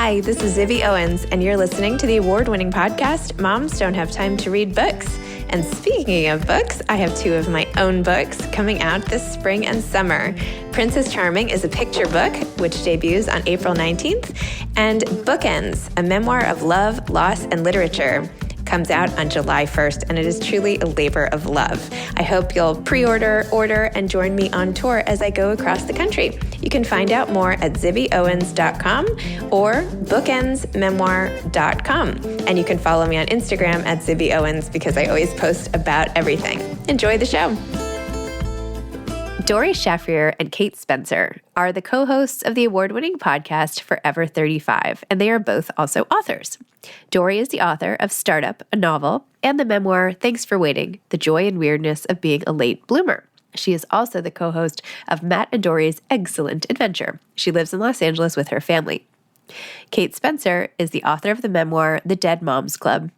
Hi, this is Zibby Owens, and you're listening to the award-winning podcast, Moms Don't Have Time to Read Books. And speaking of books, I have two of my own books coming out this spring and summer. Princess Charming is a picture book, which debuts on April 19th, and Bookends, a memoir of love, loss, and literature, comes out on July 1st, and it is truly a labor of love. I hope you'll pre-order, order, and join me on tour as I go across the country. You can find out more at zibbyowens.com or bookendsmemoir.com. And you can follow me on Instagram at zibbyowens because I always post about everything. Enjoy the show. Doree Shafrir and Kate Spencer are the co-hosts of the award-winning podcast Forever 35, and they are both also authors. Doree is the author of Startup, a novel, and the memoir Thanks for Waiting, The Joy and Weirdness of Being a Late Bloomer. She is also the co-host of Matt and Doree's Excellent Adventure. She lives in Los Angeles with her family. Kate Spencer is the author of the memoir The Dead Moms Club.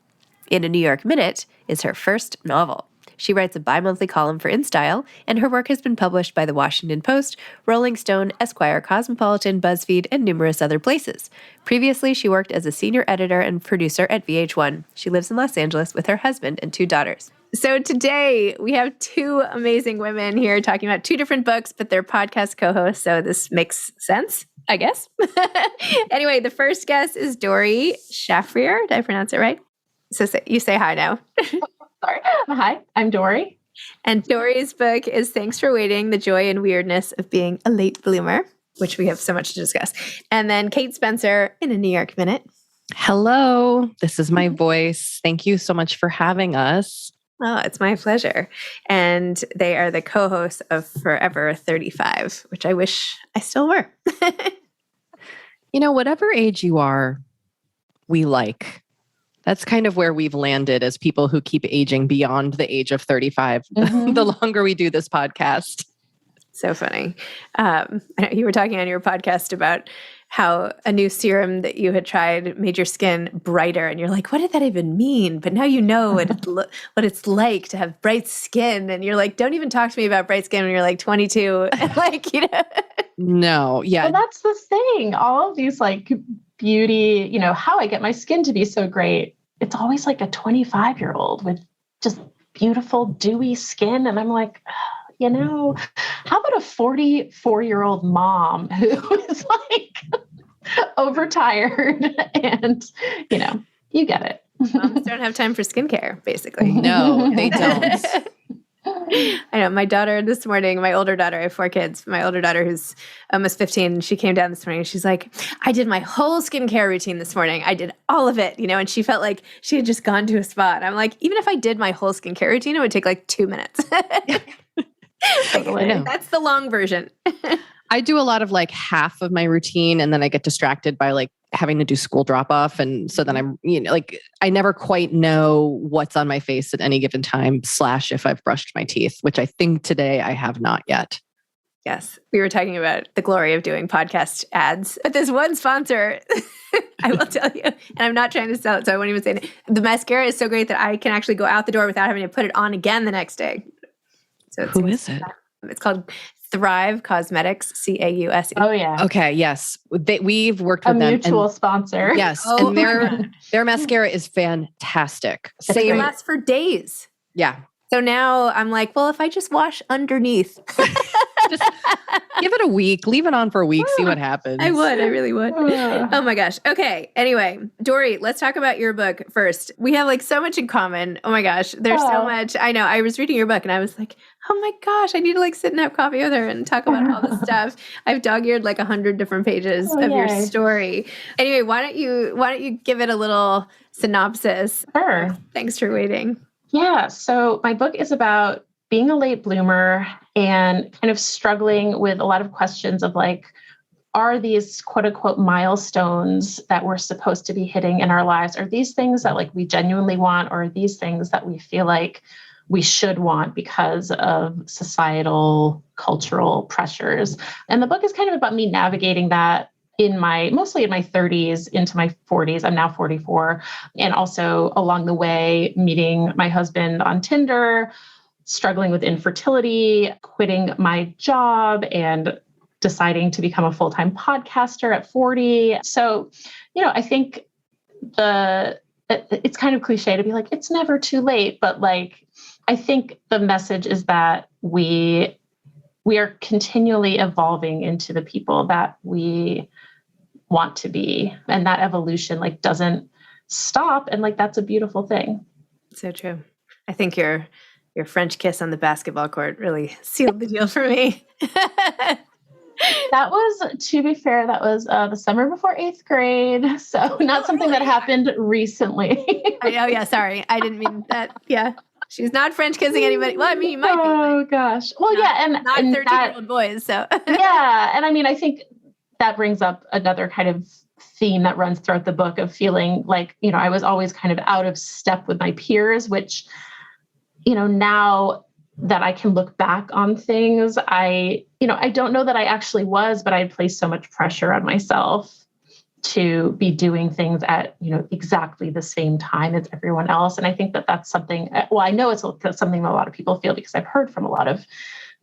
In a New York Minute is her first novel. She writes a bi-monthly column for InStyle, and her work has been published by The Washington Post, Rolling Stone, Esquire, Cosmopolitan, BuzzFeed, and numerous other places. Previously, she worked as a senior editor and producer at VH1. She lives in Los Angeles with her husband and two daughters. So today, we have two amazing women here talking about two different books, but they're podcast co-hosts, so this makes sense, I guess. Anyway, the first guest is Doree Shafrir. Did I pronounce it right? So you say hi now. Sorry. Hi, I'm Doree. And Doree's book is Thanks for Waiting, The Joy and Weirdness of Being a Late Bloomer, which we have so much to discuss. And then Kate Spencer in a New York Minute. Hello, this is my voice. Thank you so much for having us. Oh, it's my pleasure. And they are the co-hosts of Forever 35, which I wish I still were. You know, whatever age you are, we like. That's kind of where we've landed as people who keep aging beyond the age of 35, the longer we do this podcast. So funny. I know you were talking on your podcast about how a new serum that you had tried made your skin brighter. And you're like, what did that even mean? But now you know what it's like to have bright skin. And you're like, don't even talk to me about bright skin when you're like 22. Like, you know. No, yeah. Well, that's the thing. All of these like beauty, you know, how I get my skin to be so great. It's always like a 25-year-old with just beautiful, dewy skin. And I'm like, you know, how about a 44-year-old mom who is like overtired and, you know, you get it. Moms don't have time for skincare, basically. No, they don't. I know my daughter this morning, my older daughter, I have 4 kids. My older daughter, who's almost 15, she came down this morning and she's like, I did my whole skincare routine this morning. I did all of it, you know, and she felt like she had just gone to a spa. And I'm like, even if I did my whole skincare routine, it would take like 2 minutes. Totally. That's the long version. I do a lot of like half of my routine and then I get distracted by like having to do school drop off. And so then I'm, you know, like I never quite know what's on my face at any given time / if I've brushed my teeth, which I think today I have not yet. Yes. We were talking about the glory of doing podcast ads, but there's one sponsor, I will tell you, and I'm not trying to sell it, so I won't even say it. The mascara is so great that I can actually go out the door without having to put it on again the next day. So Who is it? It's called Thrive Cosmetics, CAUSE. Oh, yeah. Okay. Yes. We've worked with A them. mutual sponsor. Yes. Oh, and their mascara is fantastic. It lasts for days. Yeah. So now I'm like, well, if I just wash underneath. Just give it a week, leave it on for a week, see what happens. I really would. Oh my gosh. Okay. Anyway, Doree, let's talk about your book first. We have like so much in common. Oh my gosh. There's so much. I know. I was reading your book and I was like, oh my gosh, I need to like sit and have coffee with her and talk about all this stuff. I've dog-eared like 100 different pages of your story. Anyway, why don't you give it a little synopsis? Sure. Thanks for waiting. Yeah. So my book is about being a late bloomer and kind of struggling with a lot of questions of like, are these quote unquote milestones that we're supposed to be hitting in our lives? Are these things that like we genuinely want, or are these things that we feel like we should want because of societal, cultural pressures? And the book is kind of about me navigating that mostly in my 30s into my 40s. I'm now 44. And also along the way, meeting my husband on Tinder, struggling with infertility, quitting my job, and deciding to become a full-time podcaster at 40. So, I think it's kind of cliche to be like, it's never too late, but like, I think the message is that we are continually evolving into the people that we want to be. And that evolution like doesn't stop. And like, that's a beautiful thing. So true. I think your French kiss on the basketball court really sealed the deal for me. That was, to be fair, that was the summer before 8th grade. So not something that happened recently. Oh, yeah. Sorry. I didn't mean that. Yeah. She's not French kissing anybody. Well, I mean, you might be. Oh, gosh. Well, yeah. And not 13-year-old boys. So, yeah. And I mean, I think that brings up another kind of theme that runs throughout the book of feeling like, I was always kind of out of step with my peers, which, now that I can look back on things, I don't know that I actually was, but I had placed so much pressure on myself to be doing things at, exactly the same time as everyone else. And I think that that's something, I know it's something that a lot of people feel because I've heard from a lot of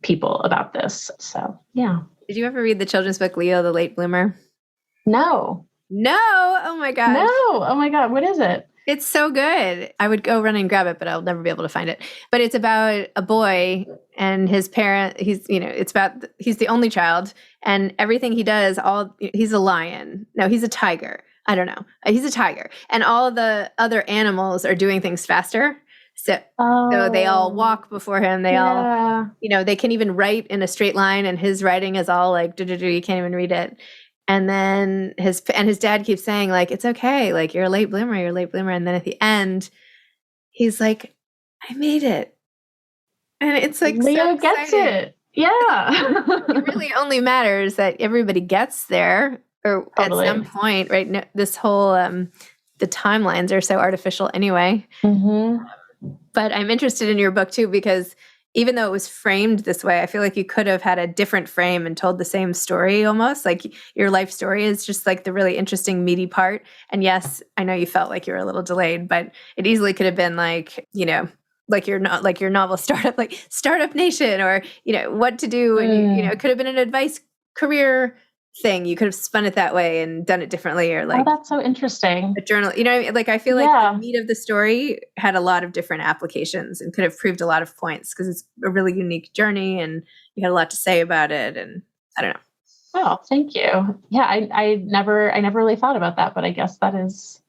people about this. So, yeah. Did you ever read the children's book, Leo, the Late Bloomer? No. Oh my God. No. Oh my God. What is it? It's so good. I would go run and grab it, but I'll never be able to find it. But it's about a boy and his parent. He's the only child, and everything he does, he's a lion. No, he's a tiger. I don't know. He's a tiger. And all the other animals are doing things faster. So they all walk before him. They all, they can even write in a straight line, and his writing is all like, you can't even read it. And then his dad keeps saying like, it's okay. Like, you're a late bloomer. And then at the end, he's like, I made it. And it's like, Leo gets it. Yeah. It really only matters that everybody gets there or totally. At some point, right? No, this whole, the timelines are so artificial anyway. Mm-hmm. But I'm interested in your book too, because even though it was framed this way, I feel like you could have had a different frame and told the same story almost. Like, your life story is just like the really interesting, meaty part. And yes, I know you felt like you were a little delayed, but it easily could have been like, like your novel Startup, like Startup Nation, or, what to do. And, it could have been an advice career thing. You could have spun it that way and done it differently, or like, that's so interesting. A journal, like, I feel like the meat of the story had a lot of different applications and could have proved a lot of points because it's a really unique journey and you had a lot to say about it. And I don't know. Oh, thank you. Yeah. I never really thought about that, but I guess that is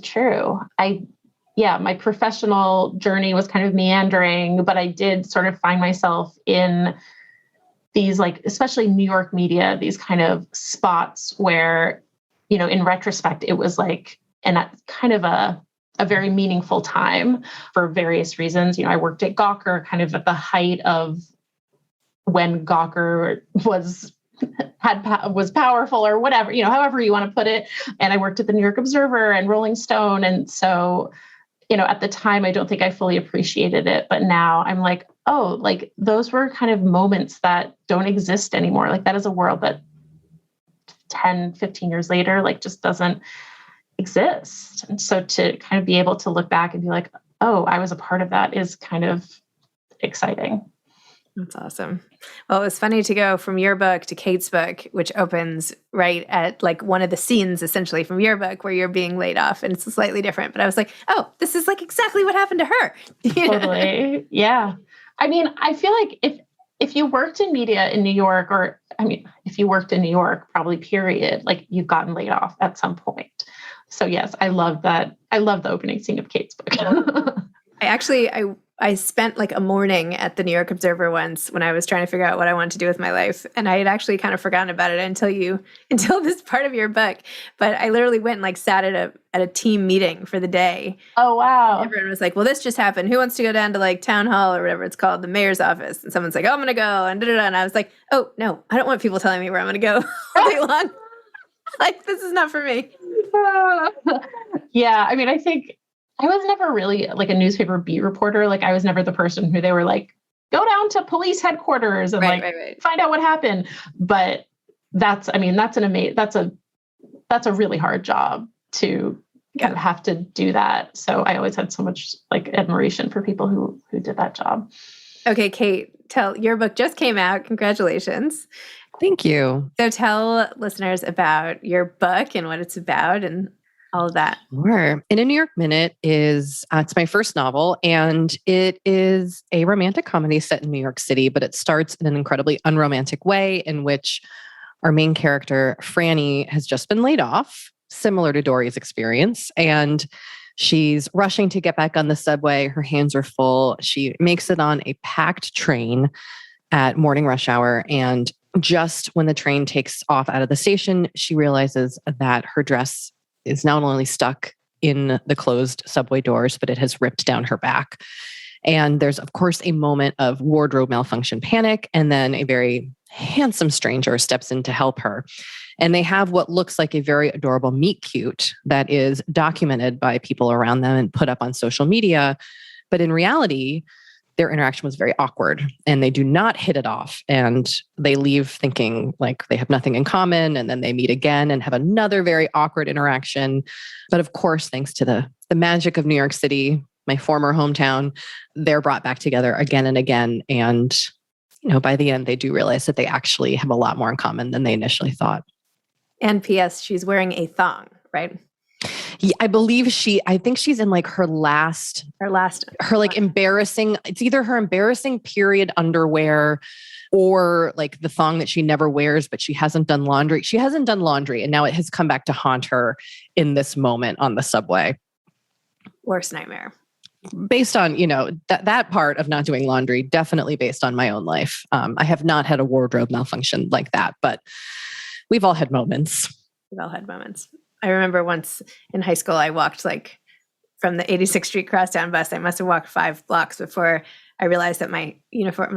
true. My professional journey was kind of meandering, but I did sort of find myself in these, like, especially New York media, these kind of spots where, in retrospect, it was like, and kind of a very meaningful time for various reasons. I worked at Gawker kind of at the height of when Gawker was powerful, or whatever, however you want to put it. And I worked at the New York Observer and Rolling Stone. And so, at the time, I don't think I fully appreciated it, but now I'm like, oh, like, those were kind of moments that don't exist anymore. Like, that is a world that 10, 15 years later, like, just doesn't exist. And so to kind of be able to look back and be like, oh, I was a part of that is kind of exciting. That's awesome. Well, it was funny to go from your book to Kate's book, which opens right at like one of the scenes essentially from your book where you're being laid off, and it's slightly different. But I was like, oh, this is like exactly what happened to her. Totally. Yeah. I mean, I feel like if you worked in media in New York, or if you worked in New York, probably period, like, you've gotten laid off at some point. So yes, I love that. I love the opening scene of Kate's book. I spent like a morning at the New York Observer once when I was trying to figure out what I wanted to do with my life. And I had actually kind of forgotten about it until this part of your book. But I literally went and like sat at a team meeting for the day. Oh, wow. And everyone was like, well, this just happened. Who wants to go down to like town hall or whatever it's called, the mayor's office? And someone's like, oh, I'm going to go. And da-da-da. And I was like, oh, no, I don't want people telling me where I'm going to go all day long. Like, this is not for me. Yeah. I mean, I think I was never really like a newspaper beat reporter. Like, I was never the person who they were like, go down to police headquarters and find out what happened. But that's a really hard job to kind of have to do that. So I always had so much like admiration for people who did that job. Okay, Kate, your book just came out. Congratulations. Thank you. So tell listeners about your book and what it's about and all of that. Sure. In a New York Minute is, it's my first novel, and it is a romantic comedy set in New York City, but it starts in an incredibly unromantic way in which our main character, Franny, has just been laid off, similar to Doree's experience. And she's rushing to get back on the subway. Her hands are full. She makes it on a packed train at morning rush hour. And just when the train takes off out of the station, she realizes that her dress is not only stuck in the closed subway doors, but it has ripped down her back. And there's, of course, a moment of wardrobe malfunction panic. And then a very handsome stranger steps in to help her. And they have what looks like a very adorable meet cute that is documented by people around them and put up on social media. But in reality, their interaction was very awkward and they do not hit it off. And they leave thinking like they have nothing in common. And then they meet again and have another very awkward interaction. But of course, thanks to the magic of New York City, my former hometown, they're brought back together again and again. And, by the end, they do realize that they actually have a lot more in common than they initially thought. And P.S., she's wearing a thong, right? Yeah, I think she's in like her embarrassing, it's either her embarrassing period underwear or like the thong that she never wears, but she hasn't done laundry. She hasn't done laundry. And now it has come back to haunt her in this moment on the subway. Worst nightmare. Based on, that part of not doing laundry, definitely based on my own life. I have not had a wardrobe malfunction like that, but we've all had moments. I remember once in high school, I walked like from the 86th Street crosstown bus. I must have walked 5 blocks before I realized that my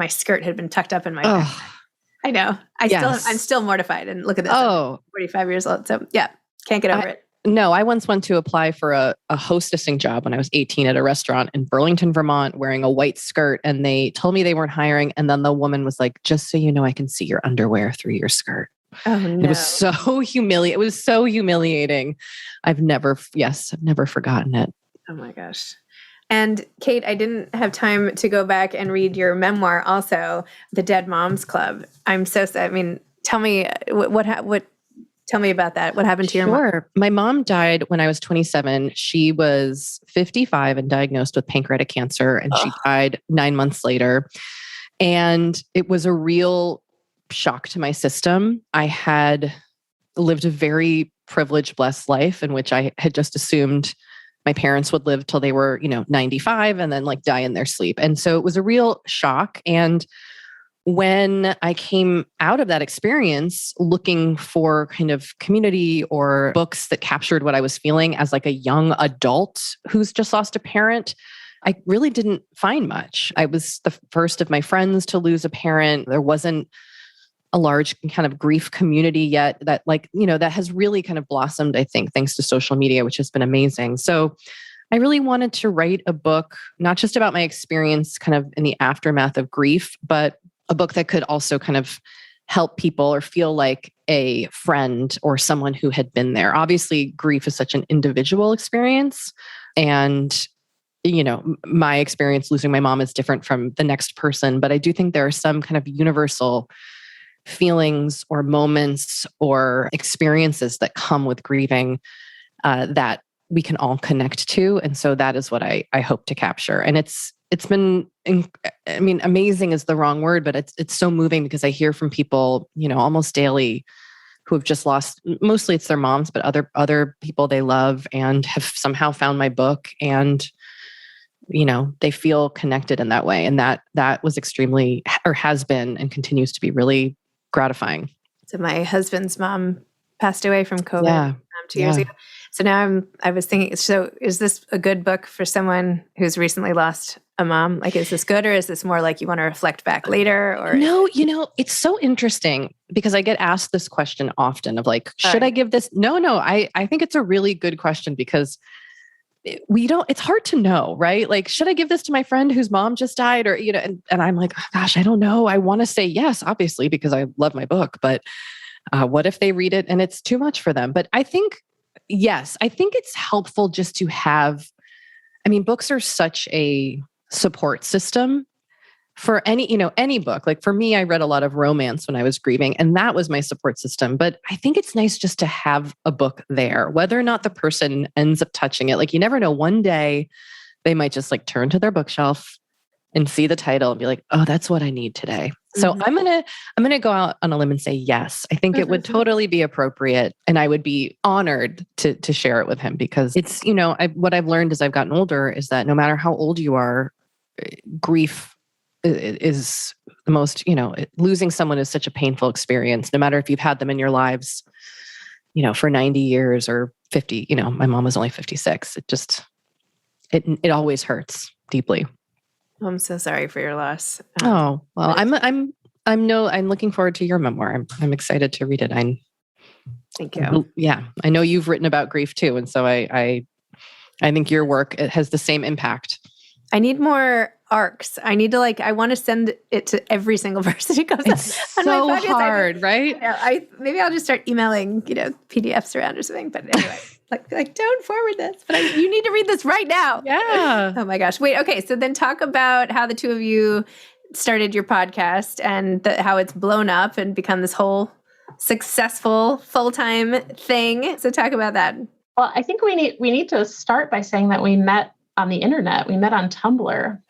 skirt had been tucked up in my back. I know. I'm still mortified. And look at this. I'm 45 years old. So yeah, can't get over it. No, I once went to apply for a hostessing job when I was 18 at a restaurant in Burlington, Vermont, wearing a white skirt. And they told me they weren't hiring. And then the woman was like, just so you know, I can see your underwear through your skirt. Oh, no. It was so humiliating. It was so humiliating. I've never forgotten it. Oh my gosh. And Kate, I didn't have time to go back and read your memoir also, The Dead Moms Club. I'm so sad. I mean, tell me tell me about that. What happened to your mom? Sure. My mom died when I was 27. She was 55 and diagnosed with pancreatic cancer, and she died 9 months later. And it was a real shock to my system. I had lived a very privileged, blessed life in which I had just assumed my parents would live till they were, 95 and then like die in their sleep. And so it was a real shock. And when I came out of that experience looking for kind of community or books that captured what I was feeling as like a young adult who's just lost a parent, I really didn't find much. I was the first of my friends to lose a parent. There wasn't a large kind of grief community yet that that has really kind of blossomed, I think, thanks to social media, which has been amazing. So I really wanted to write a book, not just about my experience kind of in the aftermath of grief, but a book that could also kind of help people or feel like a friend or someone who had been there. Obviously, grief is such an individual experience. And, my experience losing my mom is different from the next person. But I do think there are some kind of universal feelings or moments or experiences that come with grieving that we can all connect to. And so that is what I hope to capture. And it's been, amazing is the wrong word, but it's so moving because I hear from people, almost daily who have just lost, mostly it's their moms, but other people they love and have somehow found my book and, they feel connected in that way. And that was extremely, or has been and continues to be really gratifying. So my husband's mom passed away from COVID 2 years ago. So now I was thinking, so is this a good book for someone who's recently lost a mom? Like, is this good or is this more like you want to reflect back later? Or no, it's so interesting because I get asked this question often of like, should I give this? No, I think it's a really good question because it's hard to know, right? Like, should I give this to my friend whose mom just died? Or, and I'm like, oh, gosh, I don't know. I want to say yes, obviously, because I love my book, but what if they read it and it's too much for them? But I think, yes, I think it's helpful just to have, books are such a support system for any book, like for me, I read a lot of romance when I was grieving, and that was my support system. But I think it's nice just to have a book there, whether or not the person ends up touching it. Like you never know, one day they might just like turn to their bookshelf and see the title and be like, oh, that's what I need today. So I'm gonna go out on a limb and say yes. I think it would totally be appropriate, and I would be honored to share it with him, because it's what I've learned as I've gotten older is that no matter how old you are, grief is the most, losing someone is such a painful experience. No matter if you've had them in your lives, for 90 years or 50. My mom was only 56. It always hurts deeply. I'm so sorry for your loss. Oh, well, I'm looking forward to your memoir. I'm excited to read it. Thank you. Yeah. I know you've written about grief too. And so I think your work, it has the same impact. I need more arcs. I need to I want to send it to every single person who comes it's on so my podcast. hard, right? Maybe I'll just start emailing, PDFs around or something. But anyway, like don't forward this. But you need to read this right now. Yeah. Oh my gosh. Wait. Okay. So then talk about how the two of you started your podcast and how it's blown up and become this whole successful full-time thing. So talk about that. Well, I think we need to start by saying that we met on the internet. We met on Tumblr.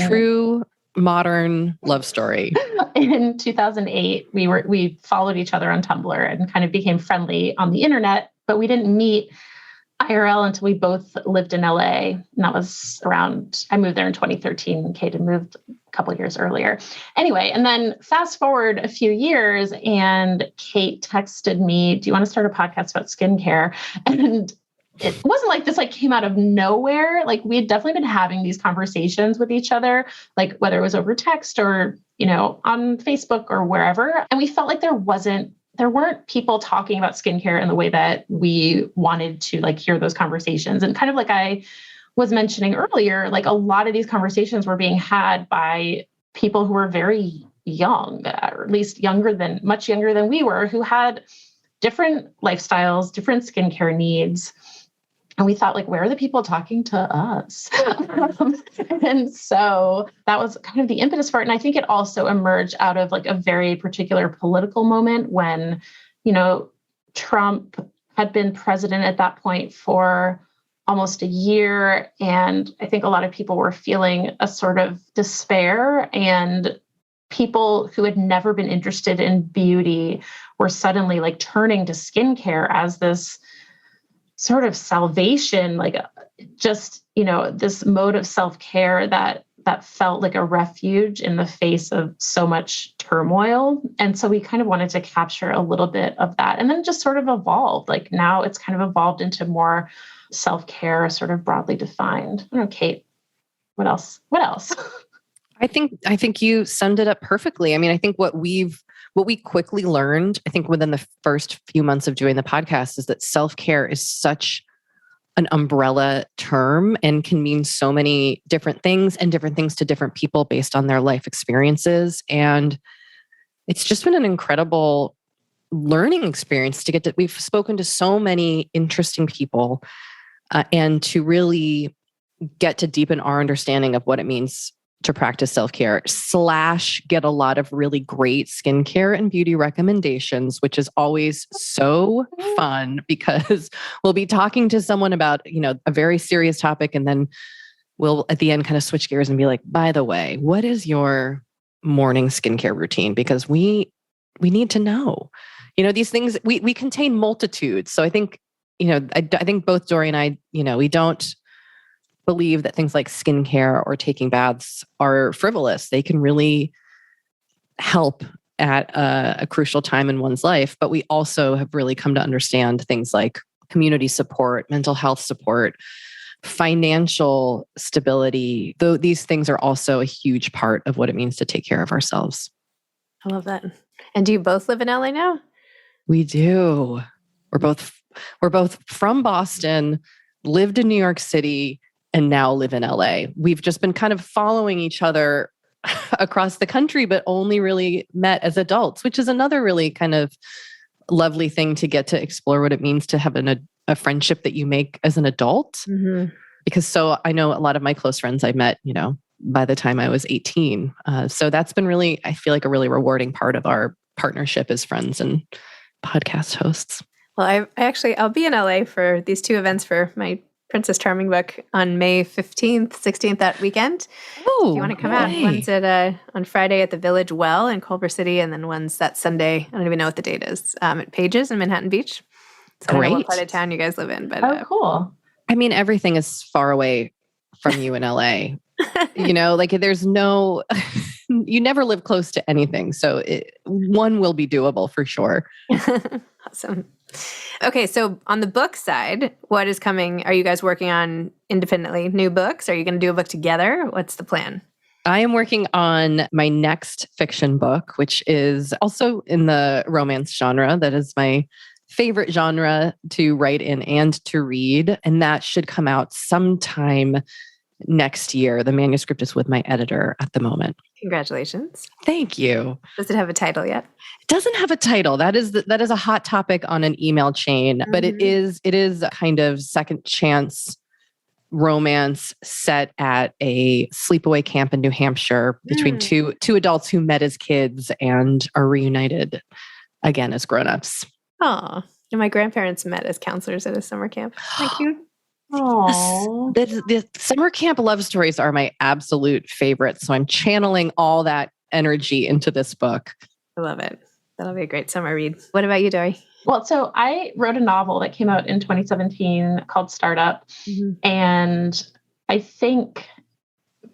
True modern love story. In 2008, we followed each other on Tumblr and kind of became friendly on the internet, but we didn't meet IRL until we both lived in LA. And that was I moved there in 2013, and Kate had moved a couple of years earlier. Anyway, and then fast forward a few years, and Kate texted me, do you want to start a podcast about skincare? And it wasn't like this came out of nowhere. We had definitely been having these conversations with each other, whether it was over text or, on Facebook or wherever. And we felt like there weren't people talking about skincare in the way that we wanted to hear those conversations. And kind of like I was mentioning earlier, a lot of these conversations were being had by people who were very young, or at least much younger than we were, who had different lifestyles, different skincare needs. And we thought, where are the people talking to us? And so that was kind of the impetus for it. And I think it also emerged out of a very particular political moment when, Trump had been president at that point for almost a year. And I think a lot of people were feeling a sort of despair, and people who had never been interested in beauty were suddenly turning to skincare as this sort of salvation, this mode of self-care that felt like a refuge in the face of so much turmoil. And so we kind of wanted to capture a little bit of that, and then just sort of evolved. Now it's kind of evolved into more self-care, sort of broadly defined. I don't know, Kate, what else? I think you summed it up perfectly. I mean, I think what we quickly learned, I think within the first few months of doing the podcast, is that self-care is such an umbrella term and can mean so many different things and different things to different people based on their life experiences. And it's just been an incredible learning experience we've spoken to so many interesting people and to really get to deepen our understanding of what it means to practice self-care / get a lot of really great skincare and beauty recommendations, which is always so fun because we'll be talking to someone about, a very serious topic. And then we'll at the end kind of switch gears and be like, by the way, what is your morning skincare routine? Because we need to know, these things, we contain multitudes. So I think, I think both Doree and I, we don't believe that things like skincare or taking baths are frivolous. They can really help at a crucial time in one's life. But we also have really come to understand things like community support, mental health support, financial stability. Though these things are also a huge part of what it means to take care of ourselves. I love that. And do you both live in LA now? We do. We're both from Boston, lived in New York City, and now live in LA. We've just been kind of following each other across the country, but only really met as adults, which is another really kind of lovely thing to get to explore what it means to have a friendship that you make as an adult. Mm-hmm. Because I know a lot of my close friends I met, by the time I was 18. So that's been really, I feel like, a really rewarding part of our partnership as friends and podcast hosts. Well, I'll be in LA for these two events for my Princess Charming book on May 15th, 16th, that weekend. Oh, if you want to come out, one's at on Friday at the Village Well in Culver City, and then one's that Sunday, I don't even know what the date is, at Pages in Manhattan Beach. So I don't know what part of town you guys live in, but cool. I mean, everything is far away from you in LA. Like there's no, you never live close to anything. So one will be doable for sure. Awesome. Okay. So on the book side, what is coming? Are you guys working on independently new books? Are you going to do a book together? What's the plan? I am working on my next fiction book, which is also in the romance genre. That is my favorite genre to write in and to read. And that should come out sometime next year. The manuscript is with my editor at the moment. Congratulations. Thank you. Does it have a title yet? It doesn't have a title. That is a hot topic on an email chain, but it is a kind of second chance romance set at a sleepaway camp in New Hampshire between two adults who met as kids and are reunited again as grown-ups. Oh, and my grandparents met as counselors at a summer camp. Thank you. Oh, the summer camp love stories are my absolute favorite. So I'm channeling all that energy into this book. I love it. That'll be a great summer read. What about you, Doree? Well, so I wrote a novel that came out in 2017 called Startup. And I think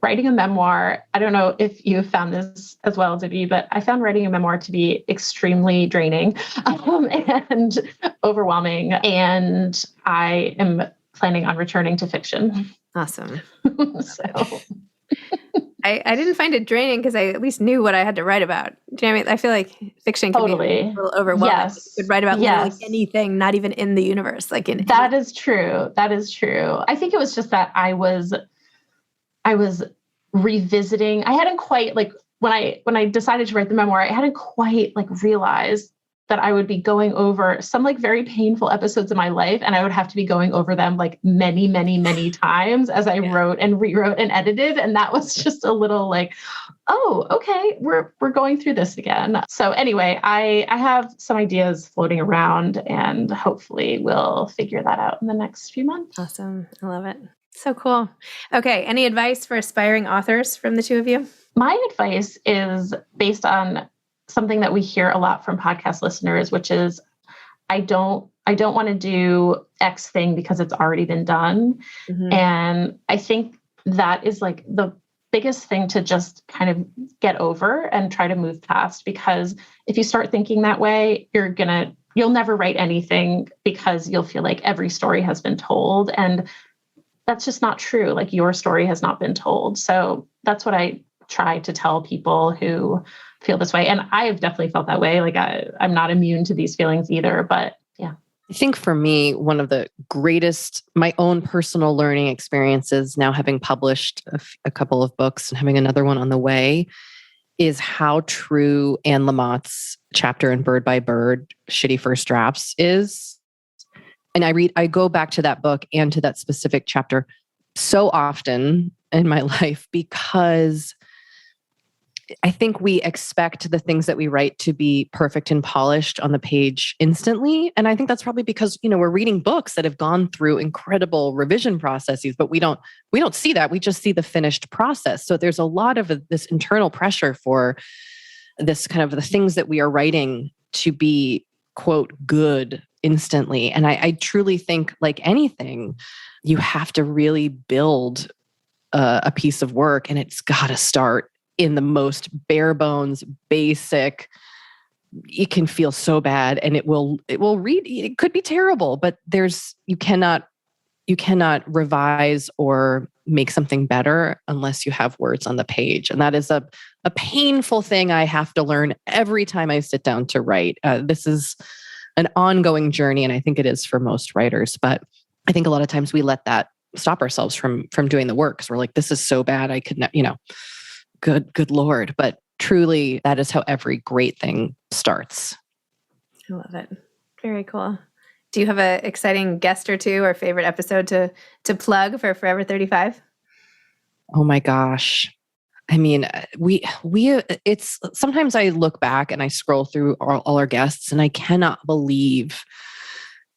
writing a memoir, I don't know if you found this as well, Zibby, but I found writing a memoir to be extremely draining and overwhelming. And I am planning on returning to fiction. Awesome. So I didn't find it draining because I at least knew what I had to write about. Do you know what I mean? I feel like fiction can be a little overwhelming. Yes. You could write about literally anything, not even in the universe. That is true. That is true. I think it was just that I was revisiting. I hadn't quite when I decided to write the memoir, I hadn't quite realized that I would be going over some very painful episodes of my life, and I would have to be going over them many, many, many times as I wrote and rewrote and edited. And that was just a little oh, okay, we're going through this again. So anyway, I have some ideas floating around, and hopefully we'll figure that out in the next few months. Awesome. I love it. So cool. Okay. Any advice for aspiring authors from the two of you? My advice is based on something that we hear a lot from podcast listeners, which is I don't want to do X thing because it's already been done. And I think that is the biggest thing to just kind of get over and try to move past, because if you start thinking that way, you'll never write anything because you'll feel like every story has been told. And that's just not true. Your story has not been told. So that's what I try to tell people who feel this way. And I have definitely felt that way. I'm not immune to these feelings either, but yeah. I think for me, one of the greatest, my own personal learning experiences, now having published a couple of books and having another one on the way, is how true Anne Lamott's chapter in Bird by Bird, Shitty First Drafts, is. And I go back to that book and to that specific chapter so often in my life, because I think we expect the things that we write to be perfect and polished on the page instantly. And I think that's probably because, we're reading books that have gone through incredible revision processes, but we don't see that. We just see the finished process. So there's a lot of this internal pressure for this kind of the things that we are writing to be, quote, good instantly. And I truly think, like anything, you have to really build a piece of work, and it's got to start in the most bare bones, basic. It can feel so bad, and it will read. It could be terrible, but you cannot revise or make something better unless you have words on the page. And that is a painful thing I have to learn every time I sit down to write. This is an ongoing journey, and I think it is for most writers. But I think a lot of times we let that stop ourselves from doing the work, because we're like, this is so bad, I could not, good Lord. But truly, that is how every great thing starts. I love it. Very cool. Do you have an exciting guest or two or favorite episode to plug for Forever 35? Oh my gosh. I mean, it's sometimes I look back and I scroll through all our guests and I cannot believe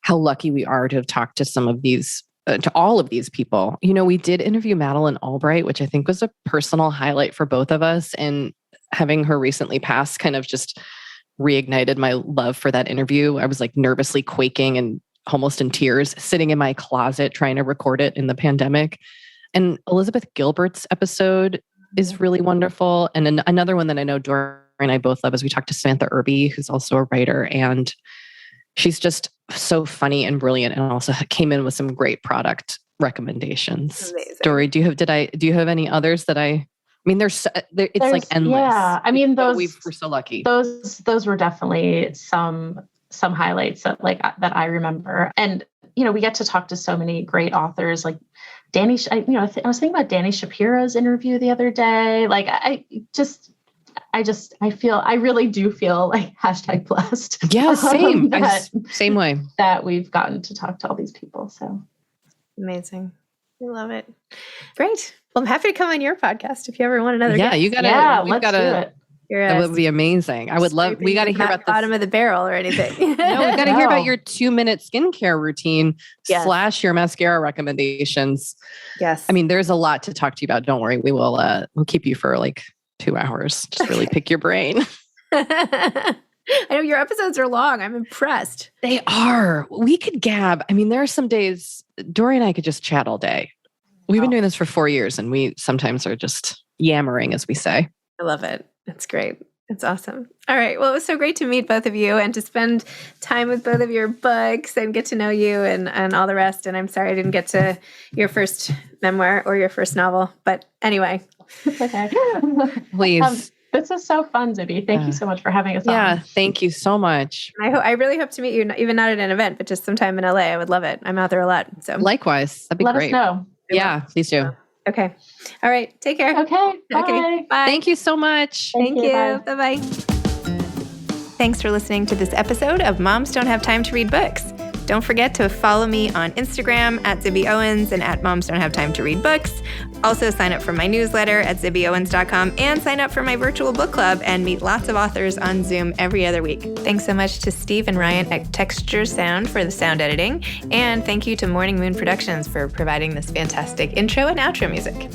how lucky we are to have talked to some of these, to all of these people. You know, we did interview Madeleine Albright, which I think was a personal highlight for both of us. And having her recently pass kind of just reignited my love for that interview. I was like nervously quaking and almost in tears, sitting in my closet trying to record it in the pandemic. And Elizabeth Gilbert's episode is really wonderful. And another one that I know Doree and I both love is we talked to Samantha Irby, who's also a writer, and she's just so funny and brilliant, and also came in with some great product recommendations. Amazing. Doree, do you have any others that I mean, it's like endless. Yeah, I mean, we're so lucky. Those were definitely some highlights that I remember. And, you know, we get to talk to so many great authors like Danny. I was thinking about Danny Shapiro's interview the other day. Like, I really do feel like #blessed. Yeah, same. Same way. That we've gotten to talk to all these people. So amazing. I love it. Great. Well, I'm happy to come on your podcast if you ever want another guest. You gotta. Yeah, let's do it. That would be amazing. I would love. We got to hear about the bottom of the barrel or anything. No, we got to hear about your 2-minute skincare routine / your mascara recommendations. Yes. I mean, there's a lot to talk to you about. Don't worry. We will. We'll keep you for like 2 hours. Just really pick your brain. I know your episodes are long. I'm impressed. They are. We could gab. I mean, there are some days Doree and I could just chat all day. We've been doing this for 4 years, and we sometimes are just yammering, as we say. I love it. It's great. It's awesome. All right. Well, it was so great to meet both of you and to spend time with both of your books and get to know you and all the rest. And I'm sorry I didn't get to your first memoir or your first novel. But anyway. Okay. Please. This is so fun, Zibby. Thank you so much for having us on. Yeah, thank you so much. I really hope to meet you, even not at an event, but just sometime in LA. I would love it. I'm out there a lot. So likewise. That'd be great. Let us know. Yeah, please do. Okay. All right. Take care. Okay. Bye. Okay. Bye. Thank you so much. Thank you. Bye-bye. Thanks for listening to this episode of Moms Don't Have Time to Read Books. Don't forget to follow me on Instagram at Zibby Owens and at Moms Don't Have Time to Read Books. Also sign up for my newsletter at zibbyowens.com and sign up for my virtual book club and meet lots of authors on Zoom every other week. Thanks so much to Steve and Ryan at Texture Sound for the sound editing. And thank you to Morning Moon Productions for providing this fantastic intro and outro music.